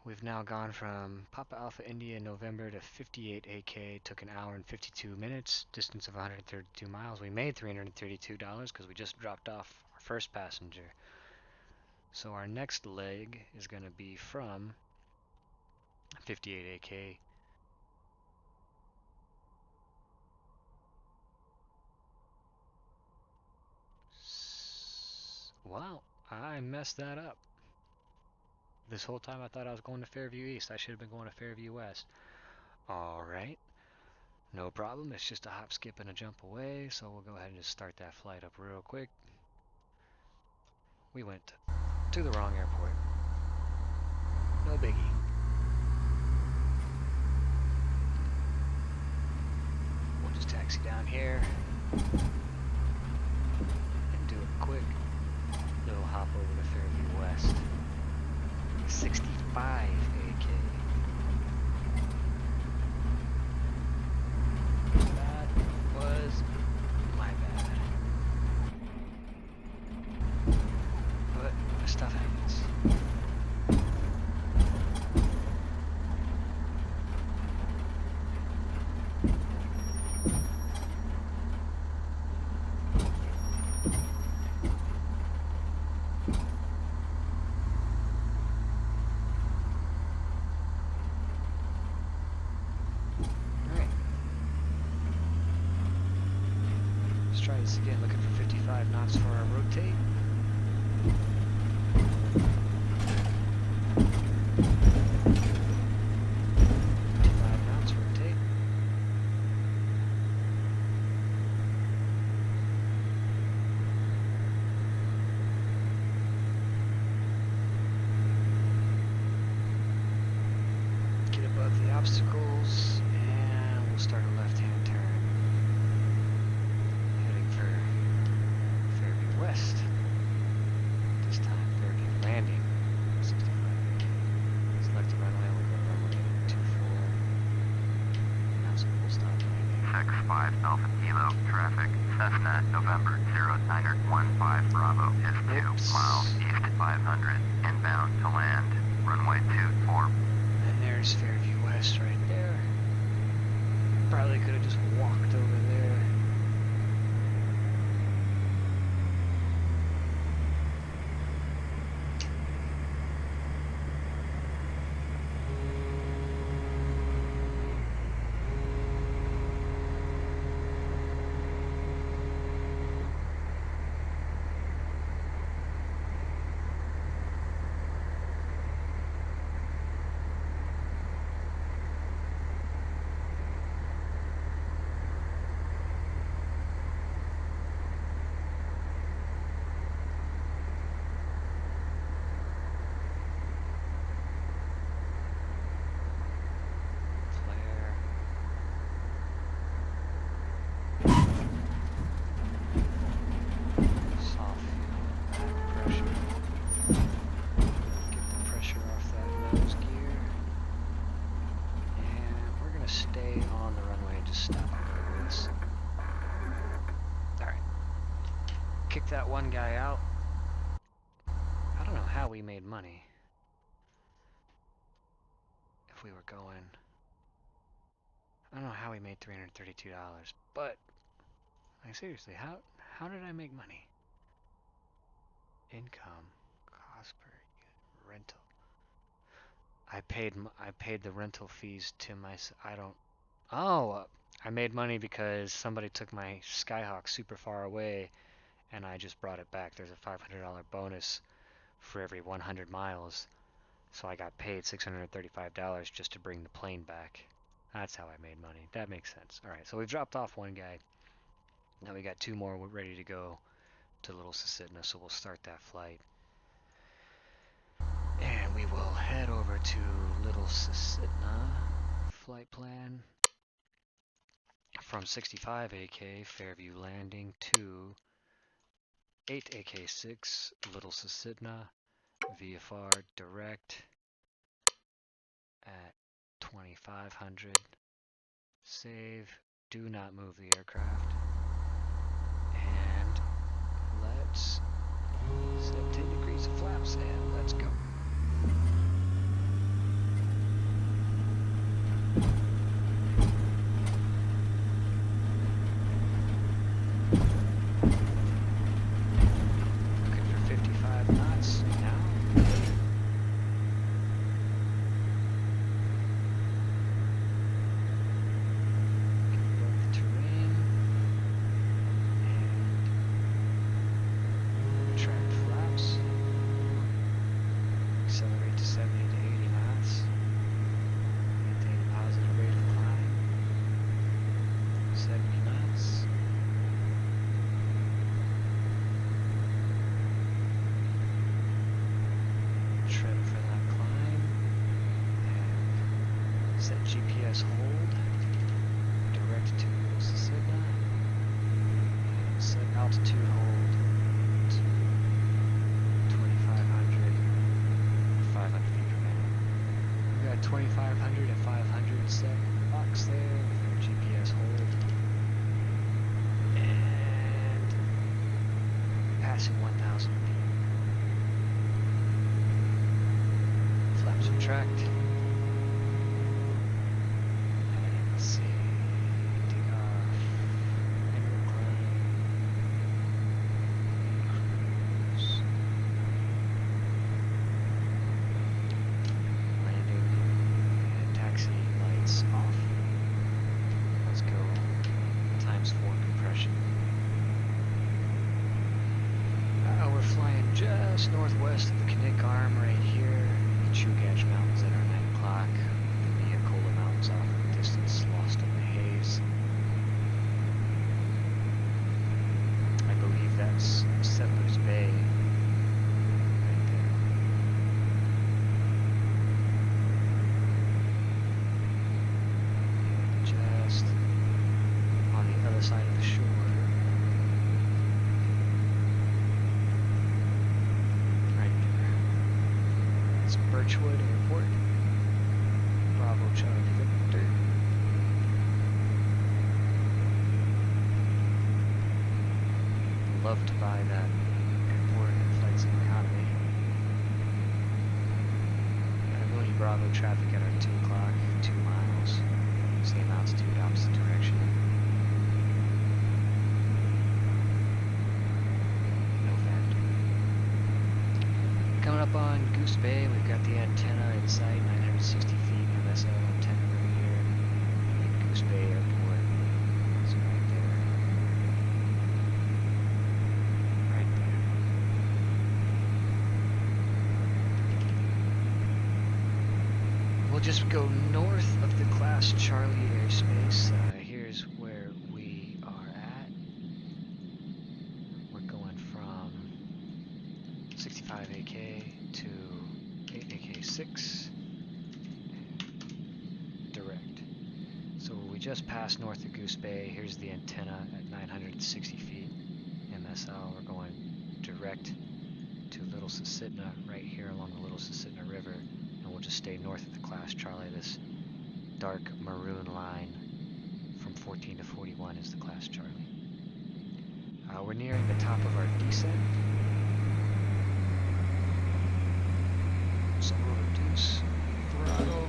we've now gone from Papa Alpha India November to 58AK, took an hour and 52 minutes, distance of 132 miles. We made $332 because we just dropped off our first passenger. So our next leg is going to be from 58AK. Wow, I messed that up. This whole time I thought I was going to Fairview East. I should have been going to Fairview West. Alright, no problem. It's just a hop, skip, and a jump away. So we'll go ahead and just start that flight up real quick. We went to the wrong airport. No biggie. We'll just taxi down here and do a quick little hop over to Fairview West. 65 AK. That was my bad. But stuff happens. Try this again, looking for 55 knots for our rotate. Rotate. Get above the obstacles, and we'll start a left-hand turn. West. This time, Fairview landing. 65. Select the runway. We'll go runway 24. Now some full stop landing. 65 Alpha Kilo traffic. Cessna November 0915 Bravo is 2 miles east 500. Inbound to land. Runway 24. And there's Fairview West right there. Probably could have just walked over there. Kick that one guy out. I don't know how we made money. If we were going... I don't know how we made $332, but... Like, seriously, how did I make money? Income, cost per unit, rental. I paid the rental fees to my... I don't... Oh! I made money because somebody took my Skyhawk super far away and I just brought it back. There's a $500 bonus for every 100 miles. So I got paid $635 just to bring the plane back. That's how I made money. That makes sense. Alright, so we've dropped off one guy. Now we got two more. We're ready to go to Little Cessna, so we'll start that flight. And we will head over to Little Cessna. Flight plan. From 65AK, Fairview Landing, to 8AK6, Little Cessna, VFR direct at 2500. Save, do not move the aircraft, and set GPS hold, direct to Cessna, and set altitude hold to 2,500, 500 feet per minute. We got 2,500 and 500 set box there with our GPS hold, and passing 1,000 feet. Flaps retract. And let's see. Take off. Angle climb. Cruise. Landing. And taxi lights off. Let's go. ×4 compression. We're flying just northwest of the Kinnick Arm right here. Chugach Mountains at our 9 o'clock. The Miakola Mountains off in the distance, lost in the haze. I believe that's Settlers Bay right there. And just on the other side of the shore. Birchwood Airport, Bravo Charlie Victor. Love to buy that airport and flights in economy. Emily Bravo traffic at our 2 o'clock, 2 miles, same altitude, opposite direction. Coming up on Goose Bay, we've got the antenna in sight, 960 feet, MSL antenna right here. And Goose Bay Airport is right there. Right there. We'll just go north of the Class Charlie airspace. Here's where we are at. We're going from 65AK to 8AK6 direct. So we just passed north of Goose Bay. Here's the antenna at 960 feet MSL. We're going direct to Little Susitna right here along the Little Susitna River, and we'll just stay north of the Class Charlie. This dark maroon line from 14 to 41 is the Class Charlie. We're nearing the top of our descent. So we'll reduce throttle.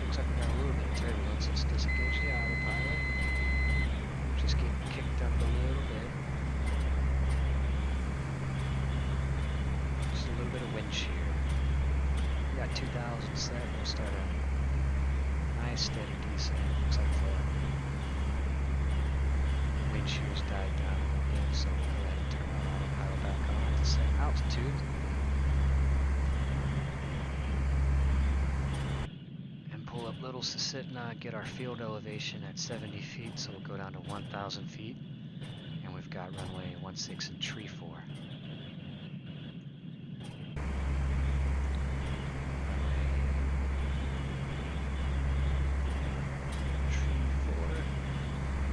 Looks like we got a little bit of turbulence. Let's disengage the autopilot. Just getting kicked up a little bit. Just a little bit of wind shear. We got 2,000 set. We'll start a nice steady descent. Looks like the wind shear's died down a little bit, so we'll go ahead and turn our autopilot back on to set altitude. Pull up Little Susitna, get our field elevation at 70 feet, so we'll go down to 1,000 feet, and we've got runway 16 and tree 4.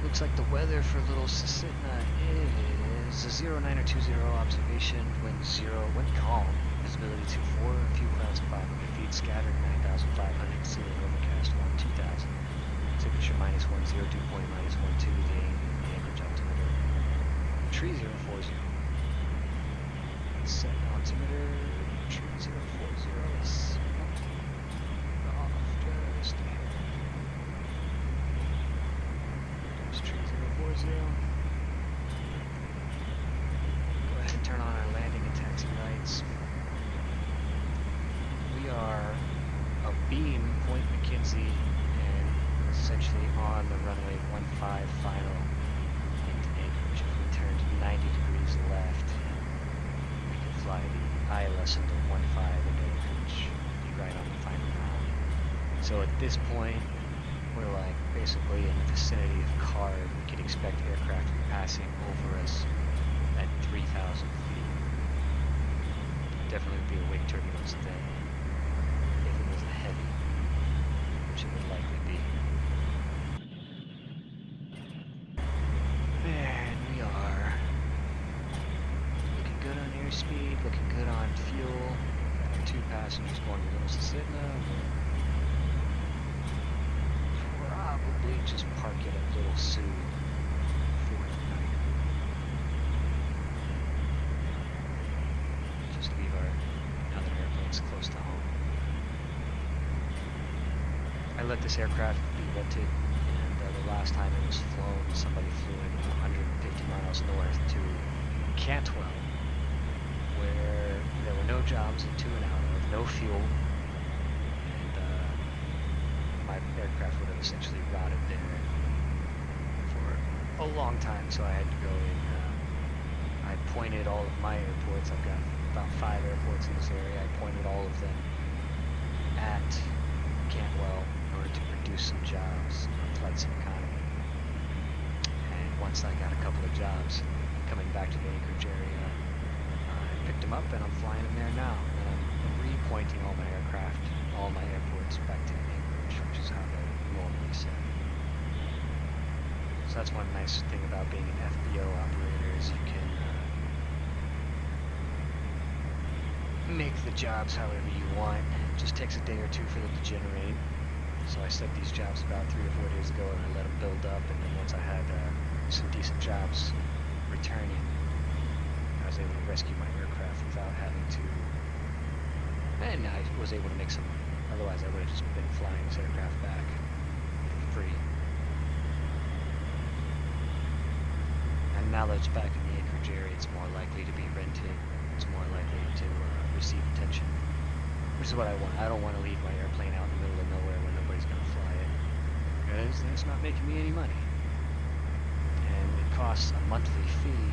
Looks like the weather for Little Susitna is a 0920 observation, wind 0, wind calm, visibility 24, a few clouds at 500 feet, scattered 9,500, sea level overcast 2000, temperature -10, dew point -12, the Anchorage altimeter, tree 040. Set altimeter, tree 040 is off just a hair. There's tree 040. Go ahead and turn on our landing and taxi lights. We are abeam Point McKenzie and essentially on the runway 15 final into Anchorage. If we turned 90 degrees left, we could fly the ILS into 15 into Anchorage, be right on the final round. So at this point, we're like basically in the vicinity of Card. We could expect aircraft to be passing over us at 3,000 feet. Definitely would be a wake turbulence then if it was a heavy. which it would likely be. And we are looking good on airspeed, looking good on fuel. Got our 2 passengers going to Little Cessna. We'll probably just park it at Little Sioux for the night. Just leave our other airplanes close to home. I let this aircraft be rented, and the last time it was flown, somebody flew it 150 miles north to Cantwell, where there were no jobs into and out of, no fuel, and my aircraft would have essentially rotted there for a long time, so I had to go in. I pointed all of my airports. I've got about 5 airports in this area. I pointed all of them at Cantwell in order to produce some jobs, flood some economy. And once I got a couple of jobs coming back to the Anchorage area, I picked them up and I'm flying them there now. And I'm repointing all my aircraft, all my airports back to Anchorage, which is how they're normally set. So that's one nice thing about being an FBO operator is you can make the jobs however you want. It just takes a day or two for them to generate. So I set these jobs about 3 or 4 days ago and I let them build up, and then once I had some decent jobs returning, I was able to rescue my aircraft without having to, and I was able to make some money. Otherwise I would have just been flying this aircraft back for free. And now that it's back in the Anchorage area, it's more likely to be rented. It's more likely to receive attention, which is what I want. I don't want to leave my airplane out in the middle of nowhere when nobody's going to fly it, because that's not making me any money. And it costs a monthly fee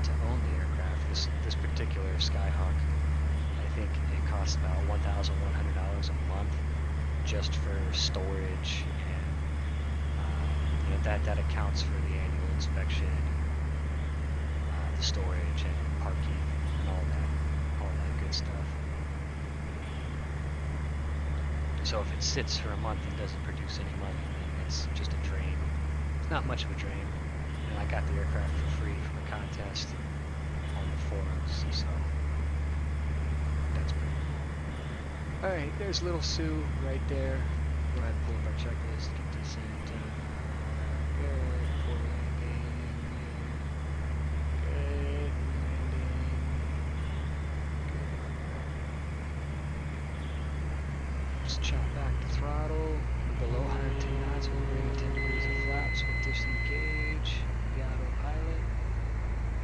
to own the aircraft. This particular Skyhawk, I think it costs about $1,100 a month just for storage, and that accounts for the annual inspection, the storage and parking and all that good stuff. So if it sits for a month and doesn't produce any money, then it's just a drain. It's not much of a drain, and I got the aircraft for free from a contest on the forums, so that's pretty cool. Alright, there's Little Sioux right there. Go ahead and pull up our checklist, get decent, good, before landing, good, landing, good. Just chop back the throttle, below 110 knots, we'll bring 10 degrees of flaps, we'll disengage the autopilot,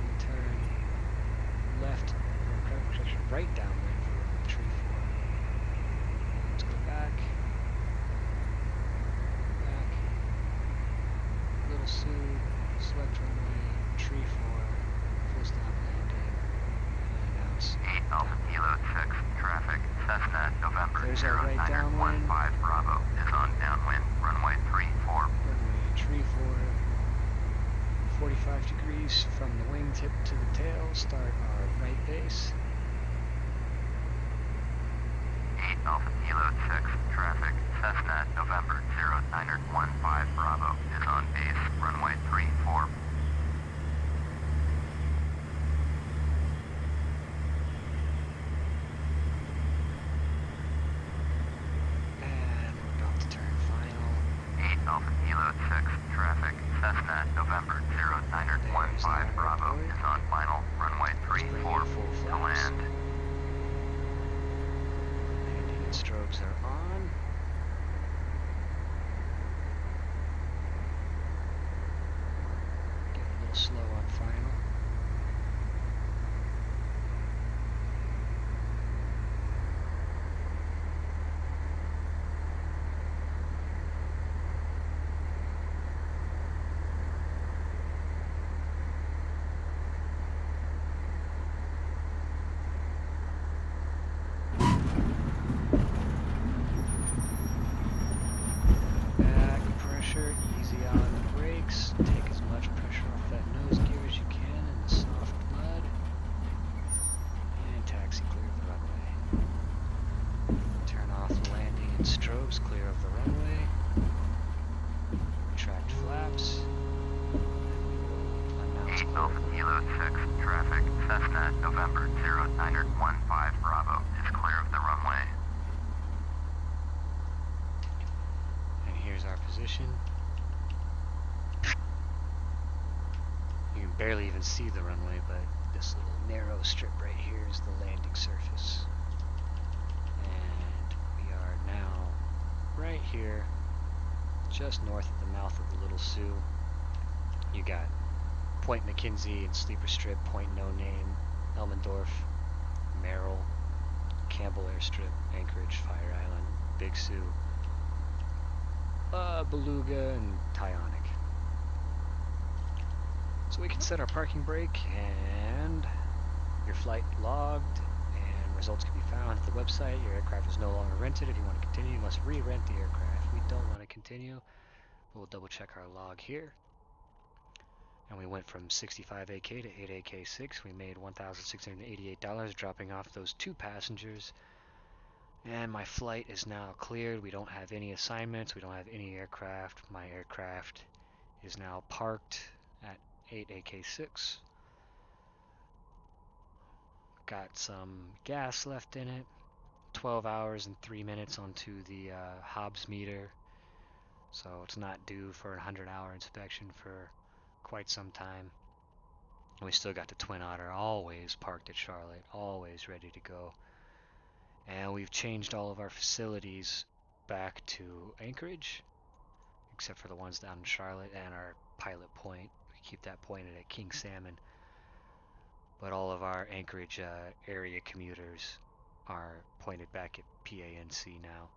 and turn left, right downwind for tree 4. Let's go back, Little Sioux, select runway, tree 4, full stop landing, and announce 8 Alpha Kilo 6, traffic, Cessna, November There's our right downwind. 0915 Bravo is on downwind, runway 34. Runway tree 4, 45 degrees from the wingtip to the tail, start our right base. 8 Alpha Kilo 6, traffic, Cessna, November 0915 Bravo is on base, runway 34. And we're about to turn final. 8 Alpha Kilo 6, traffic, Cessna, November 0915 Bravo is on final, runway 34 to land. Landing and strobes are on. Get a little slow on final. coast clear of the runway. Retract flaps. And we will announce 8 clear of Alpha the Kilo runway. 6, traffic, Cessna, November 0915 Bravo is clear of the runway. And here's our position. You can barely even see the runway, but this little narrow strip right here is the landing surface. And we are now right here, just north of the mouth of the Little Sioux. You got Point McKenzie and Sleeper Strip, Point No Name, Elmendorf, Merrill, Campbell Airstrip, Anchorage, Fire Island, Big Sioux, Beluga, and Tyonek. So we can set our parking brake, and your flight logged, and results can be found at the website. Your aircraft is no longer rented. If you want to continue, you must re-rent the aircraft. We don't want to continue. We'll double check our log here. And we went from 65AK to 8AK6. We made $1,688 dropping off those 2 passengers. And my flight is now cleared. We don't have any assignments. We don't have any aircraft. My aircraft is now parked at 8AK6. Got some gas left in it. 12 hours and 3 minutes onto the Hobbs meter. So it's not due for a 100-hour inspection for quite some time. We still got the Twin Otter always parked at Charlotte, always ready to go. And we've changed all of our facilities back to Anchorage, except for the ones down in Charlotte and our pilot point. We keep that pointed at King Salmon. But all of our Anchorage area commuters are pointed back at PANC now.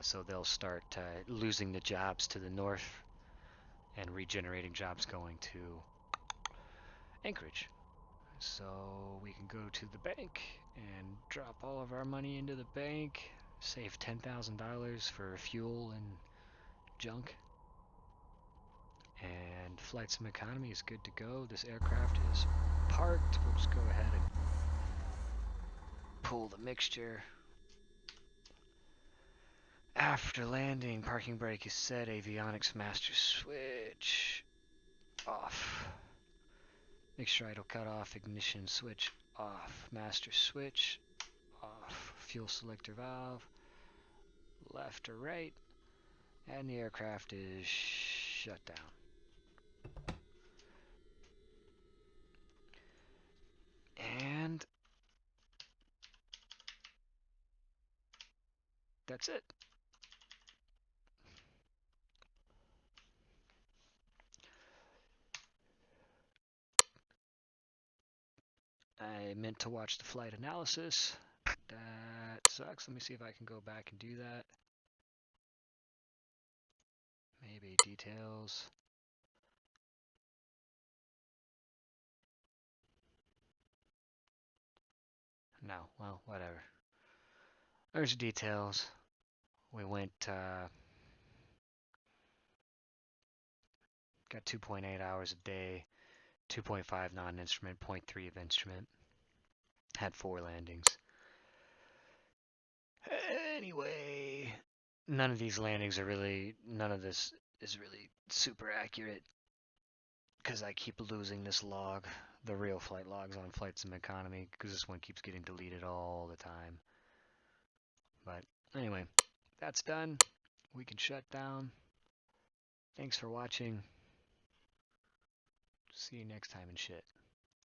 So they'll start losing the jobs to the north and regenerating jobs going to Anchorage. So we can go to the bank and drop all of our money into the bank, save $10,000 for fuel and junk. And Flight Sim Economy is good to go. This aircraft is parked. We'll just go ahead and pull the mixture. After landing, parking brake is set, avionics master switch off. Mixture idle cut off, ignition switch off, master switch off, fuel selector valve, left or right, and the aircraft is shut down. And that's it. I meant to watch the flight analysis. That sucks. Let me see if I can go back and do that. Maybe details. No, well, whatever. There's details. We went, got 2.8 hours a day, 2.5 non-instrument, 0.3 of instrument. Had 4 landings. Anyway, none of these landings are really, none of this is really super accurate because I keep losing this log, the real flight logs on Flight Sim Economy, because this one keeps getting deleted all the time. But anyway, that's done. We can shut down. Thanks for watching. See you next time in shit.